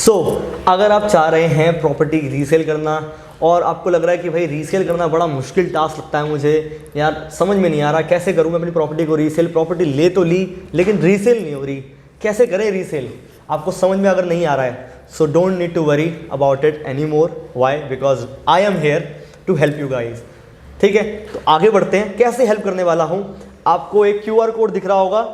अगर आप चाह रहे हैं प्रॉपर्टी रीसेल करना और आपको लग रहा है कि भाई रीसेल करना बड़ा मुश्किल टास्क लगता है मुझे, यार समझ में नहीं आ रहा कैसे करूँ मैं अपनी प्रॉपर्टी को रीसेल, प्रॉपर्टी ले तो ली लेकिन रीसेल नहीं हो रही, कैसे करें रीसेल, आपको समझ में अगर नहीं आ रहा है, so don't need to worry about it any more. Why? Because I am here to help you guys. ठीक है, तो आगे बढ़ते हैं। कैसे हेल्प करने वाला हूँ, आपको एक QR कोड दिख रहा होगा,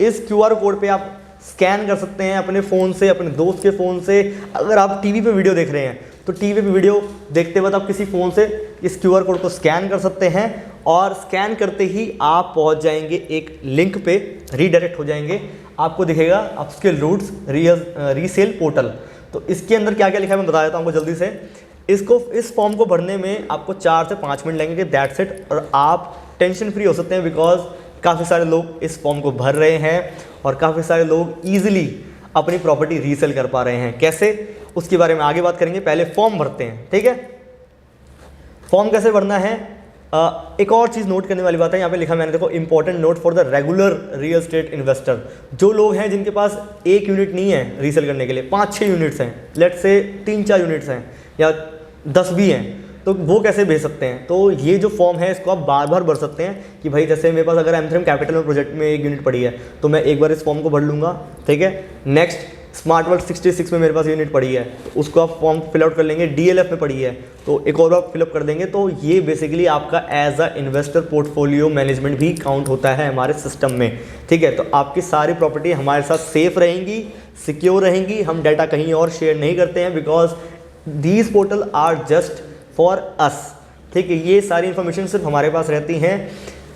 इस QR कोड पे आप स्कैन कर सकते हैं अपने फ़ोन से, अपने दोस्त के फ़ोन से। अगर आप टीवी पे वीडियो देख रहे हैं तो टीवी पे वीडियो देखते वक्त आप किसी फ़ोन से इस QR कोड को स्कैन कर सकते हैं और स्कैन करते ही आप पहुंच जाएंगे एक लिंक पे, रीडायरेक्ट हो जाएंगे। आपको दिखेगा अपस्किल रूट्स रीसेल पोर्टल। तो इसके अंदर क्या क्या लिखा है मैं बता देता हूँ आपको जल्दी से। इस फॉर्म को भरने में आपको 4 से 5 मिनट लगेंगे, दैट्स इट। और आप टेंशन फ्री हो सकते हैं बिकॉज काफ़ी सारे लोग इस फॉर्म को भर रहे हैं और काफ़ी सारे लोग ईजिली अपनी प्रॉपर्टी रीसेल कर पा रहे हैं। कैसे, उसके बारे में आगे बात करेंगे, पहले फॉर्म भरते हैं। ठीक है, फॉर्म कैसे भरना है, एक और चीज़ नोट करने वाली बात है, यहाँ पे लिखा मैंने, देखो, important note for the regular real estate investor. जो लोग हैं जिनके पास एक यूनिट नहीं है रीसेल करने के लिए, 5-6 यूनिट्स हैं, लेट्स से 3-4 यूनिट्स हैं या 10 भी हैं, तो वो कैसे भेज सकते हैं। तो ये जो फॉर्म है इसको आप बार बार भर सकते हैं कि भाई जैसे मेरे पास अगर M3M कैपिटल में प्रोजेक्ट में 1 यूनिट पड़ी है तो मैं एक बार इस फॉर्म को भर लूँगा। ठीक है, नेक्स्ट स्मार्ट वर्ल्ड 66 में मेरे पास यूनिट पड़ी है तो उसको आप फॉर्म फिलआउट कर लेंगे। DLF में पड़ी है तो एक और बार फिलअप कर देंगे। तो ये बेसिकली आपका as a investor portfolio management भी काउंट होता है हमारे सिस्टम में। ठीक है, तो आपकी सारी प्रॉपर्टी हमारे साथ सेफ रहेंगी, सिक्योर रहेंगी। हम डाटा कहीं और शेयर नहीं करते हैं because these portal are just for us. ठीक है, ये सारी इन्फॉर्मेशन सिर्फ हमारे पास रहती हैं।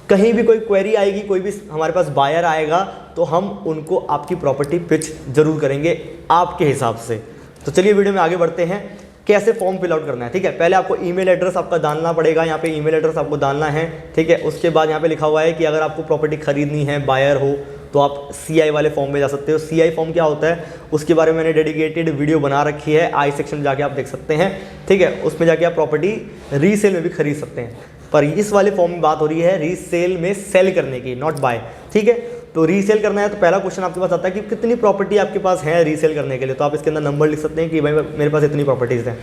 कहीं भी कोई क्वेरी आएगी, कोई भी हमारे पास बायर आएगा तो हम उनको आपकी प्रॉपर्टी पिच जरूर करेंगे आपके हिसाब से। तो चलिए वीडियो में आगे बढ़ते हैं, कैसे फॉर्म फिल आउट करना है। ठीक है, पहले आपको ईमेल एड्रेस आपका डालना पड़ेगा, यहाँ पे ईमेल एड्रेस आपको डालना है। ठीक है, उसके बाद यहाँ पे लिखा हुआ है कि अगर आपको प्रॉपर्टी खरीदनी है, बायर हो, तो आप CI वाले फॉर्म में जा सकते हो। CI फॉर्म क्या होता है उसके बारे में मैंने डेडिकेटेड वीडियो बना रखी है, आई सेक्शन में जाके आप देख सकते हैं। ठीक है, उसमें जाके आप प्रॉपर्टी रीसेल में भी खरीद सकते हैं। पर इस वाले फॉर्म में बात हो रही है रीसेल में सेल करने की, नॉट बाय। ठीक है, तो रीसेल करना है तो पहला क्वेश्चन आपके पास आता है कि कितनी प्रॉपर्टी आपके पास है रीसेल करने के लिए। तो आप इसके अंदर नंबर लिख सकते हैं कि भाई मेरे पास इतनी प्रॉपर्टीज़ हैं।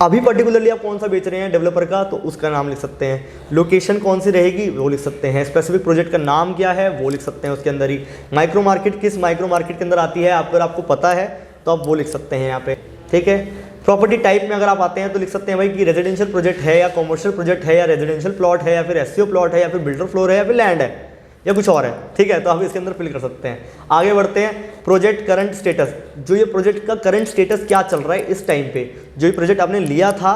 अभी पर्टिकुलरली आप कौन सा बेच रहे हैं डेवलपर का, तो उसका नाम लिख सकते हैं। लोकेशन कौन सी रहेगी वो लिख सकते हैं। स्पेसिफिक प्रोजेक्ट का नाम क्या है वो लिख सकते हैं उसके अंदर ही। माइक्रो मार्केट किस माइक्रो मार्केट के अंदर आती है अगर आपको पता है तो आप वो लिख सकते हैं यहाँ पे। ठीक है, प्रॉपर्टी टाइप में अगर आप आते हैं तो लिख सकते हैं भाई कि रेजिडेंशियल प्रोजेक्ट है या कॉमर्शियल प्रोजेक्ट है या रेजिडेंशियल प्लॉट है या फिर SCO प्लॉट है या फिर बिल्डर फ्लोर है या फिर लैंड है या कुछ और है। ठीक है, तो आप इसके अंदर फिल कर सकते हैं। आगे बढ़ते हैं, प्रोजेक्ट करंट स्टेटस, जो ये प्रोजेक्ट का करंट स्टेटस क्या चल रहा है इस टाइम पे, जो ये प्रोजेक्ट आपने लिया था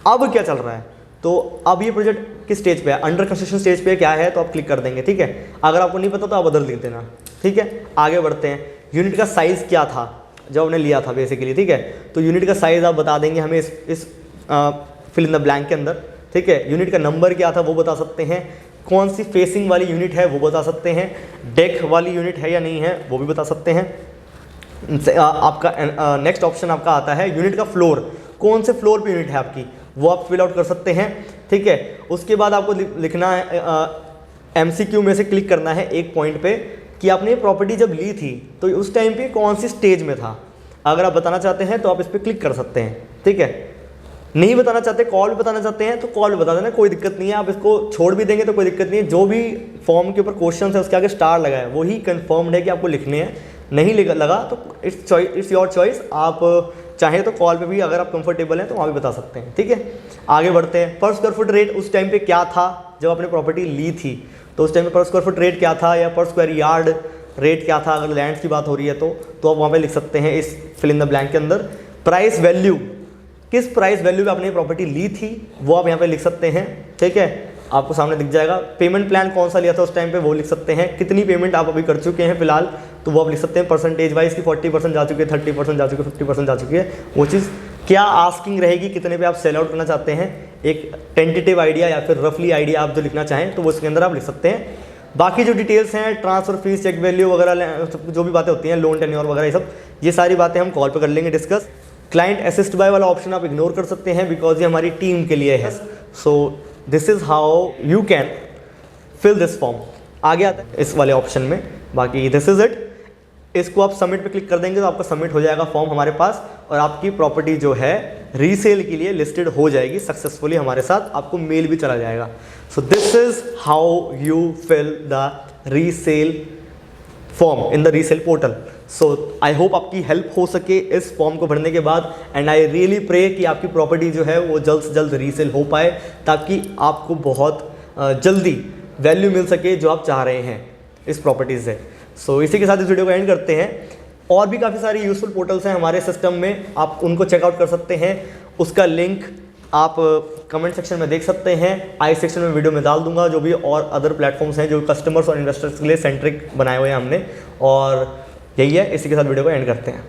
अब क्या चल रहा है। तो अब ये प्रोजेक्ट किस स्टेज पे है, अंडर कंस्ट्रक्शन स्टेज पे क्या है, तो आप क्लिक कर देंगे। ठीक है, अगर आपको नहीं पता तो आप अदर लिख देना। ठीक है, आगे बढ़ते हैं, यूनिट का साइज़ क्या था जब हमने लिया था बेसिकली। ठीक है, तो यूनिट का साइज़ आप बता देंगे हमें इस फिल इन द ब्लैंक के अंदर। ठीक है, यूनिट का नंबर क्या था वो बता सकते हैं, कौन सी फेसिंग वाली यूनिट है वो बता सकते हैं, डेक वाली यूनिट है या नहीं है वो भी बता सकते हैं। आपका नेक्स्ट ऑप्शन आपका आता है यूनिट का फ्लोर, कौन से फ्लोर पे यूनिट है आपकी वो आप फिल आउट कर सकते हैं। ठीक है, उसके बाद आपको लिखना है MCQ में से क्लिक करना है एक पॉइंट पे कि आपने प्रॉपर्टी जब ली थी तो उस टाइम पे कौन सी स्टेज में था। अगर आप बताना चाहते हैं तो आप इस पर क्लिक कर सकते हैं। ठीक है, नहीं बताना चाहते, कॉल भी बताना चाहते हैं तो कॉल भी बता देना, कोई दिक्कत नहीं है। आप इसको छोड़ भी देंगे तो कोई दिक्कत नहीं है। जो भी फॉर्म के ऊपर क्वेश्चन है उसके आगे स्टार लगा है वही कंफर्म्ड है कि आपको लिखने हैं। नहीं लगा तो इट्स योर चॉइस, आप चाहे तो कॉल पे भी अगर आप कंफर्टेबल हैं तो वहाँ भी बता सकते हैं। ठीक है, आगे बढ़ते हैं, पर स्क्वायर फुट रेट उस टाइम पे क्या था जब आपने प्रॉपर्टी ली थी, तो उस टाइम पे पर स्क्वायर फुट रेट क्या था या पर स्क्वायर यार्ड रेट क्या था। अगर लैंड्स की बात हो रही है तो आप वहाँ पे लिख सकते हैं इस फिल इन द ब्लैंक के अंदर। प्राइस वैल्यू, किस प्राइस वैल्यू पे आपने प्रॉपर्टी ली थी वो आप यहाँ पे लिख सकते हैं। ठीक है, आपको सामने दिख जाएगा। पेमेंट प्लान कौन सा लिया था उस टाइम पे वो लिख सकते हैं। कितनी पेमेंट आप अभी कर चुके हैं फिलहाल तो वो आप लिख सकते हैं। परसेंटेज वाइज की 40% जा चुकी है, 30% जा चुकी है, 50% जा चुकी है, वो चीज़ क्या आस्किंग रहेगी, कितने पे आप सेल आउट करना चाहते हैं, एक टेंटेटिव आइडिया या फिर रफली आइडिया आप जो लिखना चाहें तो वो इसके अंदर आप लिख सकते हैं। बाकी जो डिटेल्स हैं, ट्रांसफर फीस, चेक वैल्यू वगैरह जो भी बातें होती हैं, लोन टेन्योर वगैरह, ये सारी बातें हम कॉल पर कर लेंगे डिस्कस। क्लाइंट असिस्ट बाय वाला ऑप्शन आप इग्नोर कर सकते हैं बिकॉज ये हमारी टीम के लिए है। So this is how you can fill this form. आगे आता है इस वाले ऑप्शन में, बाकी दिस इज़ इट। इसको आप सबमिट पे क्लिक कर देंगे तो आपका सबमिट हो जाएगा फॉर्म हमारे पास, और आपकी प्रॉपर्टी जो है रीसेल के लिए लिस्टेड हो जाएगी सक्सेसफुली हमारे साथ, आपको मेल भी चला जाएगा। So this is how you fill the resale form in the resale portal. So I hope आपकी हेल्प हो सके इस फॉर्म को भरने के बाद, एंड आई रियली प्रे कि आपकी प्रॉपर्टी जो है वो जल्द से जल्द रीसेल हो पाए, ताकि आपको बहुत जल्दी वैल्यू मिल सके जो आप चाह रहे हैं इस प्रॉपर्टी से। सो इसी के साथ इस वीडियो को एंड करते हैं। और भी काफ़ी सारी यूजफुल पोर्टल्स हैं हमारे सिस्टम में, आप उनको चेकआउट कर सकते हैं। उसका लिंक आप कमेंट सेक्शन में देख सकते हैं, आई सेक्शन में वीडियो में डाल दूंगा, जो भी और अदर प्लेटफॉर्म्स हैं जो कस्टमर्स और इन्वेस्टर्स के लिए सेंट्रिक बनाए हुए हैं हमने। और यही है, इसी के साथ वीडियो को एंड करते हैं।